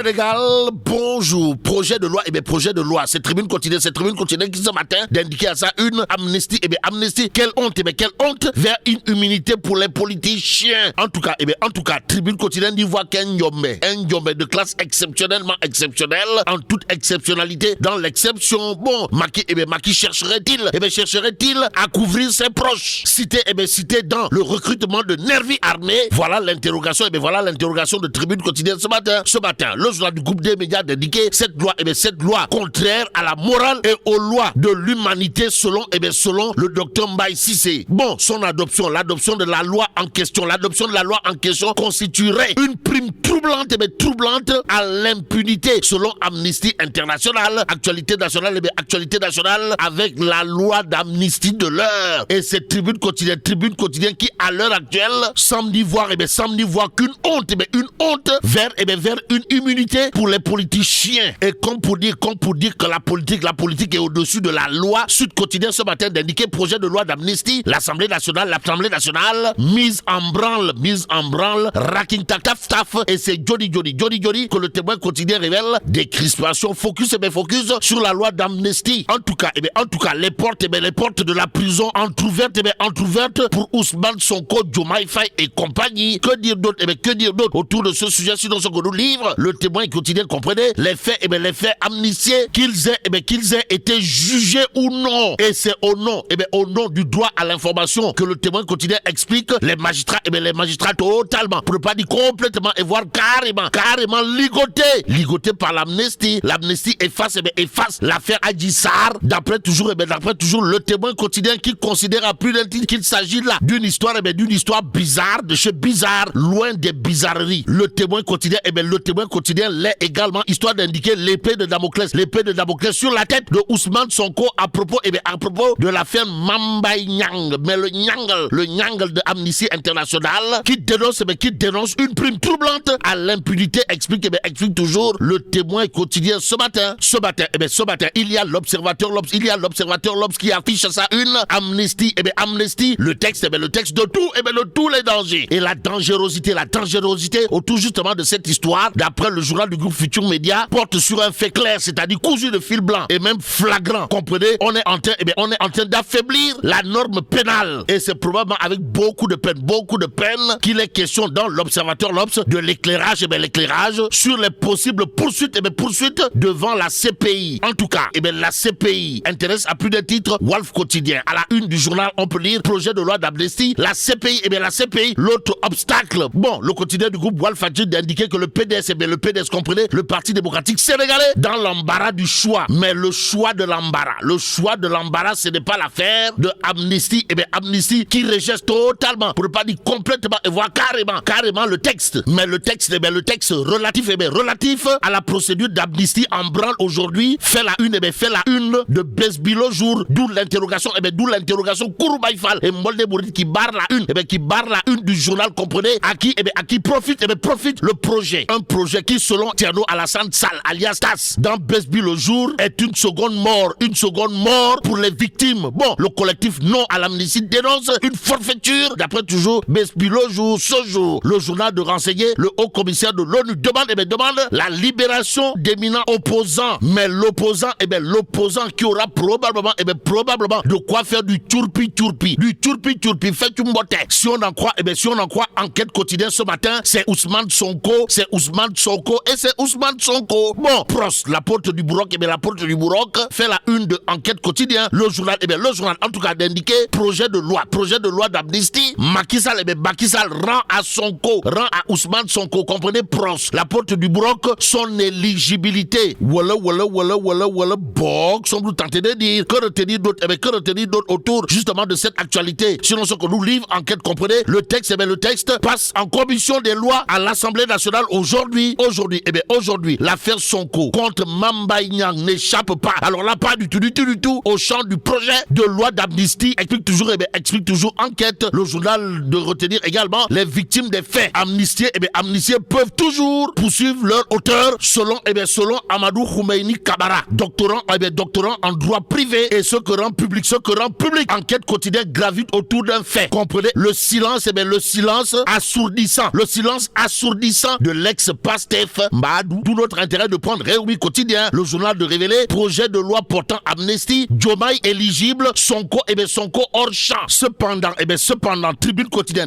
Sénégal, bonjour. Projet de loi, projet de loi. C'est Tribune quotidienne qui ce matin d'indiquer à ça une amnistie. Amnistie, quelle honte, vers une immunité pour les politiciens. En tout cas, Tribune quotidienne dit voir qu'un Ndiombe de classe exceptionnellement exceptionnelle, en toute exceptionnalité, dans l'exception. Bon, Macky chercherait-il à couvrir ses proches? Cité dans le recrutement de nervis armés. Voilà l'interrogation, de Tribune quotidienne ce matin. Le journal du groupe des médias d'indiquer cette loi contraire à la morale et aux lois de l'humanité selon le docteur Mbaye Cissé. Bon, l'adoption de la loi en question constituerait une prime troublante à l'impunité selon Amnesty International. Actualité nationale avec la loi d'amnistie de l'heure. Et c'est Tribune quotidienne qui à l'heure actuelle semble y voir qu'une honte, vers une immunité pour les politiciens. Et comme pour dire que la politique est au-dessus de la loi, Sud Quotidien ce matin d'indiquer projet de loi d'amnistie, l'Assemblée nationale mise en branle, racking taf, et c'est Jody que le Témoin quotidien révèle des crispations, focus sur la loi d'amnistie. En tout cas, les portes de la prison entrouvertes pour Ousmane Sonko, Diomaye Faye et compagnie. Que dire d'autre autour de ce sujet, sinon ce que nous livre le Témoin quotidien, comprenez les faits amnistiés, qu'ils aient été jugés ou non. Et c'est au nom du droit à l'information que le Témoin quotidien explique les magistrats totalement, pour ne pas dire complètement, et voire carrément ligoté par l'amnistie. L'amnistie efface l'affaire Adji Sarr, d'après toujours le Témoin quotidien, qui considère à plus d'un titre qu'il s'agit là d'une histoire bizarre, de chez bizarre, loin des bizarreries. Le Témoin quotidien l'est également, histoire d'indiquer l'épée de Damoclès sur la tête de Ousmane Sonko à propos de l'affaire Mbaye Niang. Mais le Niangle de Amnesty International qui dénonce une prime troublante à l'impunité, explique toujours le Témoin quotidien ce matin, il y a l'Observateur L'Obs qui affiche ça une amnistie, le texte de tous les dangers et la dangerosité autour justement de cette histoire, d'après le journal du groupe Futur Média, porte sur un fait clair, c'est-à-dire cousu de fil blanc et même flagrant. Comprenez, on est en train d'affaiblir la norme pénale, et c'est probablement avec beaucoup de peine qu'il est question dans l'Observateur L'Obs de l'éclairage sur les possibles poursuites devant la CPI. En tout cas, la CPI intéresse à plus d'un titre Wolf Quotidien. À la une du journal, on peut lire projet de loi d'amnistie, la CPI, l'autre obstacle. Bon, le quotidien du groupe Wolf a dit d'indiquer que le PDS, comprenez, le Parti démocratique sénégalais, dans l'embarras du choix. Mais le choix de l'embarras, ce n'est pas l'affaire de amnistie, qui rejette totalement, pour ne pas dire complètement, et voire carrément le texte. Mais le texte relatif à la procédure d'amnistie en branle aujourd'hui fait la une de Besbilo jour, d'où l'interrogation Kouroubaï Fall et Molde Bourrit qui barre la une du journal, comprenez, à qui profite le projet. Un projet qui, selon Tierno Alassane Sall, alias TAS, dans Besbilo jour, est une seconde mort pour les victimes. Bon, le collectif Non à l'amnistie dénonce une forfaiture, d'après toujours Besbilo jour, ce jour. Le journal de renseigner, le haut commissaire de l'ONU demande la libération d'éminents opposants. Mais l'opposant qui aura probablement de quoi faire du turpi, fait une botte. Si on en croit, Enquête quotidienne ce matin, c'est Ousmane Sonko. Bon, Prost, la porte du Bourroc, fait la une de Enquête quotidien. Le journal, en tout cas, d'indiquer projet de loi d'amnistie. Macky Sall rend à Ousmane Sonko, comprenez, Prost, la porte du Bourroc, son éligibilité. Voilà, bon, sommes-nous tentés de dire, que retenir d'autres autour, justement, de cette actualité. Sinon, ce que nous livre Enquête, comprenez, le texte passe en commission des lois à l'Assemblée nationale aujourd'hui, l'affaire Sonko contre Mbaye Niang n'échappe pas. Alors là, pas du tout au champ du projet de loi d'amnistie. Explique toujours Enquête, le journal de retenir également les victimes des faits. Amnistiés peuvent toujours poursuivre leur auteur selon Amadou Khoumeini Kabara, doctorant en droit privé, et ce que rend public. Enquête quotidienne gravite autour d'un fait. Comprenez, le silence assourdissant de l'ex-Pastef Mbadou, d'où notre intérêt de prendre Réumi Quotidien, le journal de révéler projet de loi portant amnistie, Diomaye éligible, Sonko, Sonko hors champ. Cependant, Tribune Quotidien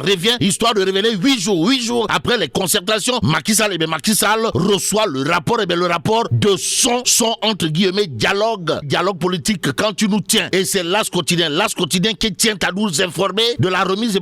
revient, histoire de révéler 8 jours après les concertations, Macky Sall reçoit le rapport, le rapport de son entre guillemets dialogue politique quand tu nous tiens. Et c'est L'As Quotidien qui tient à nous informer de la remise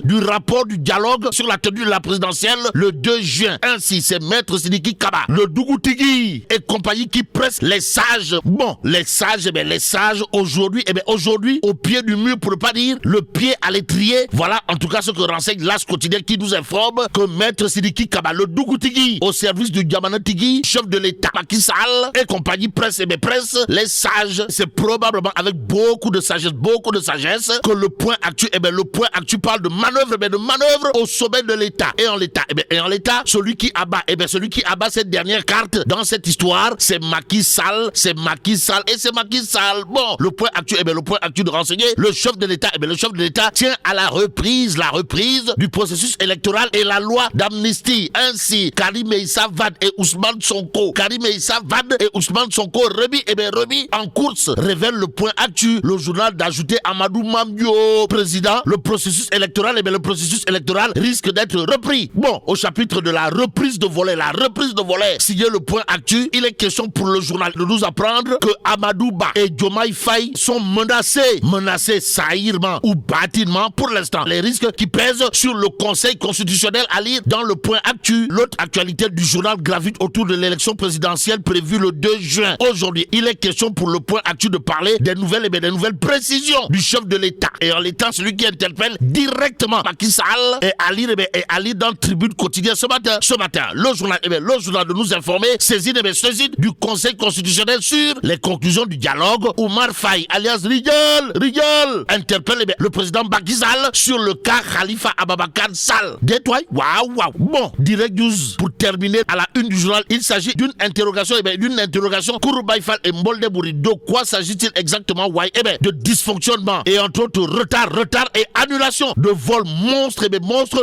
du rapport du dialogue sur la tenue de la présidentielle le 2 juin. Ainsi, c'est Maître Sidiki Kaba, le Dougoutigui et compagnie qui pressent les sages. Bon, les sages aujourd'hui, au pied du mur, pour ne pas dire le pied à l'étrier. Voilà en tout cas ce que renseigne L'As Quotidien qui nous informe que Maître Sidiki Kaba, le Dougoutigui, au service du Diamanatigui, chef de l'État, Macky Sall et compagnie presse les sages. C'est probablement avec beaucoup de sagesse que le point actu parle de manœuvre au sommet de l'État. Et en l'État, celui qui abat cette dernière carte dans cette histoire, c'est Macky Sall. Bon, le point actu de renseigner, le chef de l'État tient à la reprise du processus électoral et la loi d'amnistie. Ainsi, Karim Meïssa Wade et Ousmane Sonko remis en course, révèle le point actu. Le journal d'ajouter Amadou Mamdio, président, le processus électoral risque d'être repris. Bon, au chapitre de la reprise de volet, signé le point actu, il est question pour le journal de nous apprendre que Amadou Ba et Diomaye Faye sont menacés saillimement ou bâtiment pour l'instant. Les risques qui pèsent sur le Conseil constitutionnel à lire dans le point actu. L'autre actualité du journal gravite autour de l'élection présidentielle prévue le 2 juin. Aujourd'hui, il est question pour le point actu de parler des nouvelles précisions du chef de l'État. Et en l'état, celui qui interpelle directement Macky Sall et à lire dans Tribune Quotidien ce matin. Le journal de nous informer, saisine du Conseil constitutionnel sur les conclusions du dialogue. Oumar Faye, alias Rigol, interpelle le président Macky Sall sur le cas Khalifa Ababacar Sall. Détoile. Waouh. Bon, Direct News pour terminer à la une du journal. Il s'agit d'une interrogation, Kouroubaï Fall et Mbolde Bouri. De quoi s'agit-il exactement? De dysfonctionnement et entre autres retard et annulation de vols monstres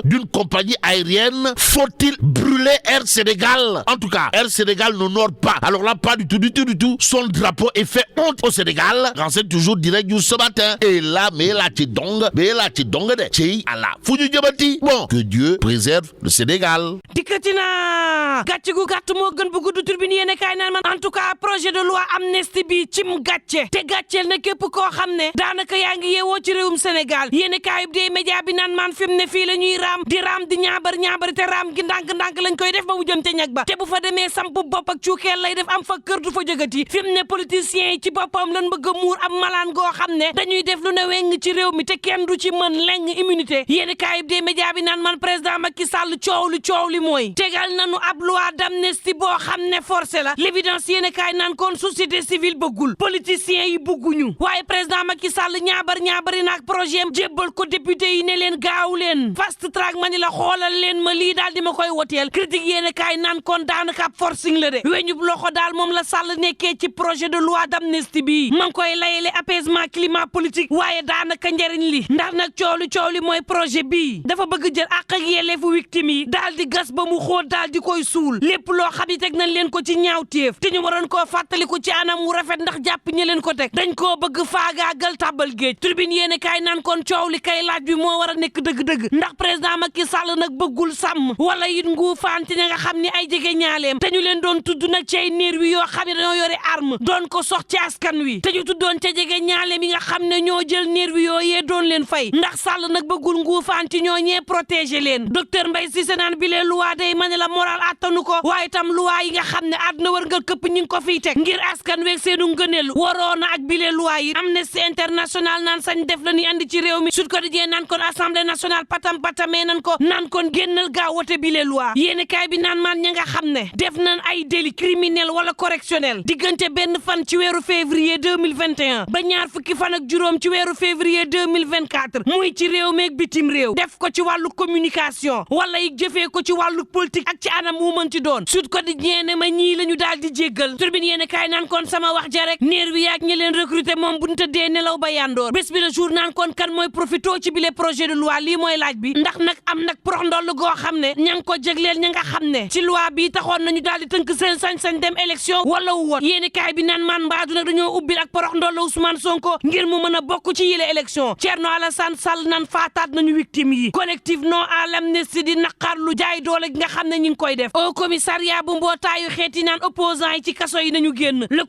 d'une compagnie aérienne. Faut-il brûler Air Sénégal? En tout cas, Air Sénégal n'honore pas. Alors là, pas du tout. Son drapeau est fait honte au Sénégal. Renseigne toujours Direct News ce matin. Et là, mais la tidong de Tchei Allah. Foudu Diabati. Bon, que Dieu préserve le Sénégal. Dikkatina gàcce gu gàtt moo gën bu gudd Tribune yéene kaay naan man en tout cas projet de loi amnistie bi cim gàcce te gàcceel na képp koo xam ne daanaka yaa ngi yeewoo ci réewum Sénégal yéene kaay bi dee média bi naan man fi mu ne fii la ñuy raam di ñaabar te raam gi ndànk lañ koy def ba mu jëm te ñag ba te bu fa demee samp bopp ak cuukeel lay def am fa kër du fa jógati fi mu ne politiciens yi ci boppam lan bëgg a muur am malaan goo xam ne dañuy def lu ne weng ci réew mi te kenn du ci mën leng immunité yéene kaay bi dee média bi naan man président Macky Sall coow li mooy tegal nañu ab loi d'amnistie boo xam ne forcé la l'évidence yéene kaay naan kon société civile bëggul politiciens yi bëgguñu waaye président Macky Sall ñaabari naak projet am jébbal ko député yi ne leen gaaw leen fast track ma ni la xoolal leen ma lii daal di ma koy woteel critique yéene kaay naan kon daanaka ab forcing la de weñub loxo daal moom la Sall nekkee ci projet de loi d'amnistie bi ma ngi koy layele apaisement climat politique waaye daanaka njariñ li ndax nag coow li mooy projet bii dafa bëgg jël àq ak yelleefu victime yi daal di gas ba mu xóot daal di koy suul lépp loo xam ne teg nañ leen ko ci ñaawteef te ñu waroon koo fàttaliku ci anam wu rafet ndax jàpp ñi leen ko teg dañ koo bëgg faagaagal tàbbal géej Tribune yéene kaay naan kon coow li kay laaj bi moo war a nekk dëgg-dëgg ndax président Macky Sall nag bëggul sàmm wala it nguufaan ci ña nga xam ni ay jege ñaaleem te ñu leen doon tudd nag ci ay néer wi yoo xam ne dañoo yore arme doon ko sox ci askan wi te ñu tuddoon ca jege ñaaleem yi nga xam ne ñoo jël néer wi yooyee doon leen fay ndax Sall nag bëggul nguufaan ci ñoo ñee protéger leen docteur Mbaye Cissé naan bi lee loi day ma ne la moral attanu ko waaye tam loi yi nga xam ne àdduna war nga këpp ñi ngi ko fiy teg ngir askan weeg seenu ngëneel waroona ak bi lee loi yi Amnesty International naan sañ def la ni andi ci réew mi Sud Quotidien naan kon assemblée nationale patamee nan kon génnal gaaw wote bi lee loi yéeni kaay bi naan maan ña nga xam ne def nañ ay délit criminel wala correctionnel diggante benn fan ci weeru février 2021 ba ñaar fukki fan ak juróom ci weeru février 2024 muy ci réew meeg bitim réew def ko ci wàllu communication wala yi jëfee ko ci wàllu politique ak ci anam wu mën ci doon Sud Quotidien ne ma ñii la ñu daal di jéggal Tribune yéene kaay naan kon sama wax ja rek neer wi yaak ñi leen recruter moom bu ñu tëddee nelaw ba yandoor bés bi le jour naan kon kan mooy profito ci bile projet de loi lii mooy laaj bi ndax nag am nag prox ndoll goo xam ne ña ngi ko jégleel ña nga xam ne ci loi bi taxoon nañu daal di tënk seen sañ-sañ dem élection wala woot yéeni kaay bi naan man mbaadu nag dañoo ubbil ak porox ndool la Ousmane Sonko ngir mu mën a bokk ci yile élection Thierno Alassane Sall nan faataat nañu victime yi collectif non à l'amnistie di naqarlu jaay doole gi nga xam ne ñi ngi koy def au commissariat bu mbootaayu xeeti naan opposant yi ci kaso yi nañu génn le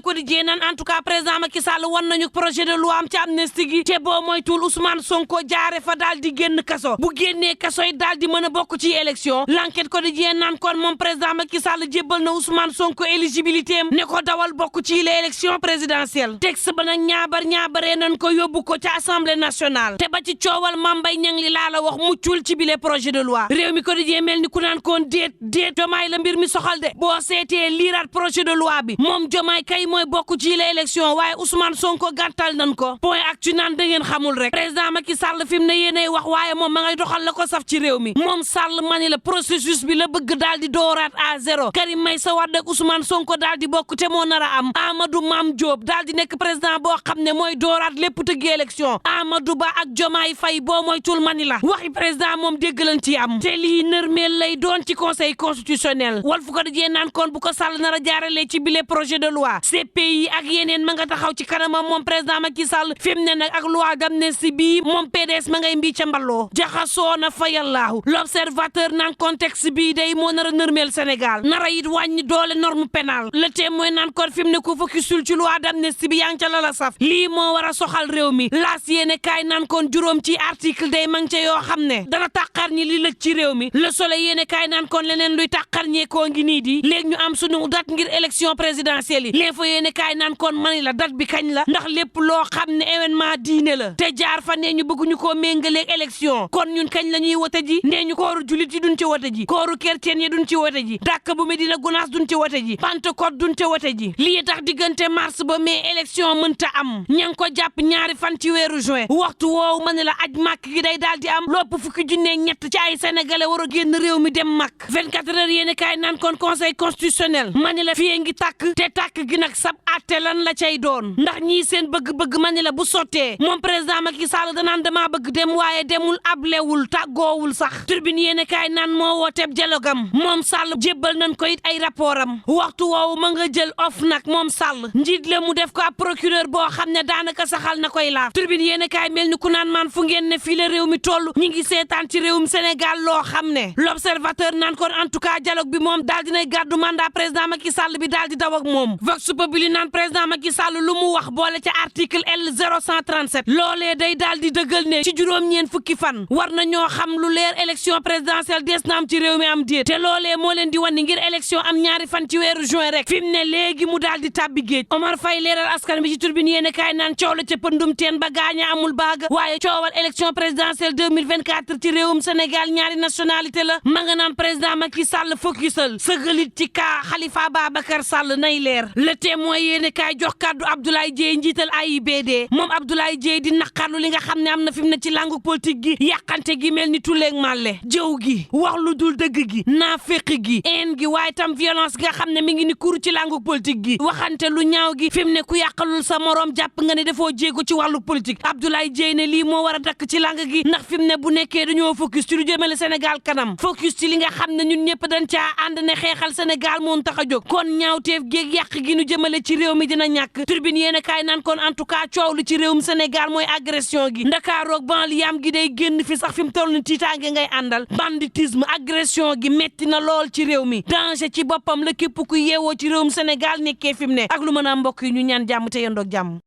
quotidien naan en tout cas président Macky Sall wan nañu projet de loi am ci amnistie gi te boo moytuwul Ousmane Sonko jaare fa daal di génn kaso bu génnee kaso yi daal di mën a bokk ci élection l'enquête quotidien naan kon moom président Macky Sall jébbal na Ousmane Sonko éligibilité am ne ko dawal bokk ci les élections présidentielles texte ba nag ñaabaree nañ ko yóbbu ko ci assemblée nationale te ba ci coowal Mambay Niang li laa la wax muccul ci bile projet de loi réew mi quotidien mel ni ku naan koon déet Jomaay la mbir mi soxal de boo seetee liiraat projet de loi bi moom Jomaay kay mooy bokk ci les élections waaye Ousmane Sonko gàntal nañ ko point actu naan da ngeen xamul rek président Macky Sall fi mu ne yéenay wax waaye moom ma ngay doxal la ko saf ci réew mi moom Sall mani la processus bi la bëgg daal di dooraat à zéro Karim Meïssa Wade ak Ousmane Sonko daal di bokk te moo nar a am Amadou Mame Diop daal di nekk président boo xam ne mooy dooraat lépp tëgg élection Amadou Ba ak Jomaay Faye boo mooy tul mani la waxi président moom dégg lañ ci am te lii nërmeel lay doon ci conseil constitutionnel Walf Quotidien naan kon bu ko Sall nar a jaarale ci bile projet de loi CPI ak yeneen ma nga taxaw ci kanamam moom président Macky Sall fi mu ne nag ak loi d'amnistie bi moom PDS ma ngay mbii ca mballoo jaxasoo na fa yàllaahu l'observateur naan contexte bii day moo nar a nërmeel Sénégal nara it wàññi doole norme pénale le témoin naan kon fi mu ne ku focusul ci loi d'amnistie bi yaa ngi ca la saf lii moo war a soxal réew mi laas yéene kaay naan kon juróom ci article day mang ca yoo xam ne dana tàqar ñi li lëj ci réew mi le soleil yéene kaay naan kon leneen luy tàqar ñeekoo ngi nii di léegi ñu am sunu date ngir élection présidentielle yi l'info yéene kaay naan kon mani la date bi kañ la ndax lépp loo xam ne événement diine la te jaar fa nee ñu bëgg ñu koo méngaleeg élection kon ñun kañ la ñuy wote ji nee ñu kooru julit yi duñ ci wote ji kooru chrétien yi duñ ci wote ji dàkk bu Medina Gounass duñ ci wote ji Pentecôte duñ ci wote ji lii tax diggante mars ba mai élection mënta am ña ngi ko jàpp ñaari fan ci weeru juin waxtu woowu ma ne la aj màkk gi day daal di am lopp fukki junne ñett ci ay sénégalais war a génn réew mi dem màkk 24 heures yéen kaay naan kon conseil constitutionnel ma ne la fii ngi tàkk te tàkk gi nag sab atte lan la cay doon ndax ñii seen bëgg-bëgg ma ne la bu sottee moom président Macky Sall danaan damaa bëgg dem waaye demul ablewul tàggoowul sax turbine yéen kaay naan moo wooteeb dialogam moom Sall jébbal nañ ko it ay rapport am waxtu woowu ma nga jël of nag moom Sall njiit la mu def ko ab procureur boo xam ne daanaka saxal na koy laaf turbine yéen kaay mel ni ku naan maan fu ngeen ne fii la réew mi toll ñi ngi seetaan ci réewum Sénégal loo xam ne l'observateur naan kon en tout cas dialogue bi moom daal dinay gàddu mandat président Macky Sall bi daal di daw ak moom vox populi naan président Macky Sall lu mu wax boole ca article L 0137 loolee day daal di dëggal ne ci juróom-ñeen fukki fan war na ñoo xam lu leer élection présidentielle des na am ci réew mi am déet te loolee moo leen di wan ni ngir élection am ñaari fan ci weeru juin rek fi mu ne léegi mu daal di tàbbi géej Omar Faye leeral askan bi ci turbine yéen kaay naan coow la ca pëndum teen ba gaaña amul baaga waaye coowal élection présidentielle 2024 ci réewum Sénégal ñaari nationalité la ma nga naan président Macky Sall focusal sëgalit ci kaa Khalifa Babacar Sall nay leer le témoin yéen kaay jox kàddu Abdoulaye Dieye njiital AIBD moom Abdoulaye Dieye di naqarlu li nga xam ne am na fi mu ne ci langue politique gi yàqante gi mel ni tulleeg màlle jëw gi wax lu dul dëgg gi naaféq gi en gi waaye tam violence nga xam ne mi ngi ni kur ci langue politique gi waxante lu ñaaw gi fi mu ne ku yàqalul sa morom jàpp nga ne dafoo jéego ci wàllu politique Abdoulaye Dieye ne lii moo war a dakk ci langue gi ndax fi mu ne bu nekkee dañoo focus ci lu jëmale Sénégal kanam focus ci li nga xam ne ñun ñëpp dañ caa ànd ne xeexal Sénégal moom tax a jóg kon ñaawteef géeg yàq gi nu jëmale ci réew mi dina ñàkk turbine yéen a kaay naan kon en tout cas coow li ci réewum Sénégal mooy agression gi Ndakaaroog banlieue gi day génn fi sax fi mu toll ni tiitaange ngay àndal banditisme agression gi metti na lool ci réew mi danger ci boppam la képp ku yeewoo ci réewum Sénégal nekkee fi mu ne ak lu mën a mbokk yi ñu ñaan jàmm te yendoog jàmm